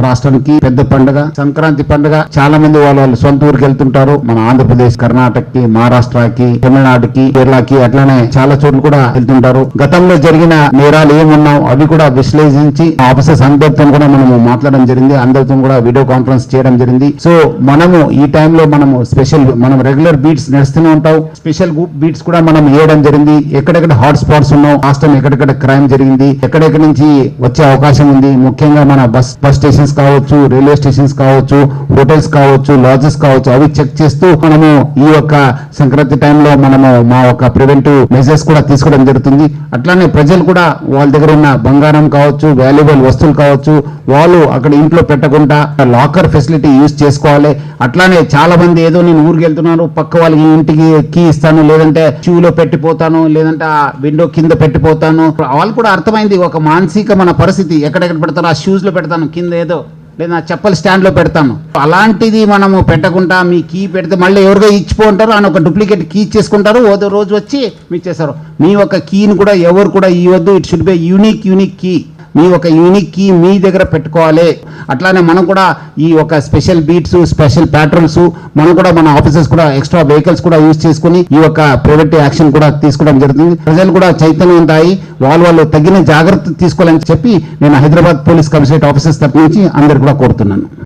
రాష్ట్రానికి పెద్ద పండుగ సంక్రాంతి పండుగ. చాలా మంది వాళ్ళు సొంత ఊరికి వెళ్తుంటారు. మన ఆంధ్రప్రదేశ్, కర్ణాటకకి, మహారాష్ట్రకి, తమిళనాడుకి, కేరళకి అట్లానే చాలా చోట్ల కూడా వెళ్తుంటారు. గతంలో జరిగిన నేరాలు ఏమున్నావు అవి కూడా విశ్లేషించి ఆఫీసర్స్ అందరితో కూడా మనము మాట్లాడడం జరిగింది. అందరితో కూడా వీడియో కాన్ఫరెన్స్ చేయడం జరిగింది. సో మనము ఈ టైంలో మనము మనం రెగ్యులర్ బీట్స్ నడుస్తూనే ఉంటాం. స్పెషల్ బీట్స్ కూడా మనం వేయడం జరిగింది. ఎక్కడెక్కడ హాట్ స్పాట్స్ ఉన్నావు, రాష్ట్రం ఎక్కడెక్కడ క్రైమ్ జరిగింది, ఎక్కడెక్కడి నుంచి వచ్చే అవకాశం ఉంది, ముఖ్యంగా మన బస్ స్టేషన్స్ కావచ్చు, రైల్వే స్టేషన్స్ కావచ్చు, హోటల్స్ కావచ్చు, లాడ్జెస్ కావచ్చు, అవి చెక్ చేస్తూ మనము ఈ యొక్క సంక్రాంతి టైంలో మనము మా ఒక ప్రివెంటివ్ మెజర్స్ కూడా తీసుకోవడం జరుగుతుంది. అట్లానే ప్రజలు కూడా వాళ్ళ దగ్గర ఉన్న బంగారం కావచ్చు, వాల్యుబుల్ వస్తువులు కావచ్చు, వాళ్ళు అక్కడ ఇంట్లో పెట్టకుండా లాకర్ ఫెసిలిటీ యూజ్ చేసుకోవాలి. అట్లానే చాలా మంది ఏదో నేను ఊరికి వెళ్తున్నాను, పక్క వాళ్ళకి ఇంటికి కీ ఇస్తాను, లేదంటే షూలో పెట్టిపోతాను, లేదంటే ఆ విండో కింద పెట్టిపోతాను. వాళ్ళు కూడా అర్థమైంది ఒక మానసిక మన పరిస్థితి. ఎక్కడెక్కడ పెడతాను, ఆ షూస్ లో పెడతాను, కింద ఏదో లేదా చెప్పల్ స్టాండ్ లో పెడతాను. అలాంటిది మనము పెట్టకుండా మీ కీ పెడితే మళ్ళీ ఎవరిగా ఇచ్చిపోంటారు అని ఒక డూప్లికేట్ కీ చేసుకుంటారు. ఓదో రోజు వచ్చి మీకు చేస్తారు. మీ ఒక కీని కూడా ఎవరు కూడా ఇవ్వద్దు. It should be unique key. మీ ఒక యూనిక్ కీ మీ దగ్గర పెట్టుకోవాలి. అట్లానే మనం కూడా ఈ ఒక స్పెషల్ బీట్స్, స్పెషల్ ప్యాట్రన్స్ మనం కూడా మన ఆఫీసర్స్ కూడా ఎక్స్ట్రా వెహికల్స్ కూడా యూజ్ చేసుకుని ఈ యొక్క ప్రివెంటివ్ యాక్షన్ కూడా తీసుకోవడం జరుగుతుంది. ప్రజలు కూడా చైతన్యవంతాయి వాళ్ళు తగిన జాగ్రత్త తీసుకోవాలని చెప్పి నేను హైదరాబాద్ పోలీస్ కమిషనరేట్ ఆఫీసర్స్ తరఫు నుంచి అందరు కూడా కోరుతున్నాను.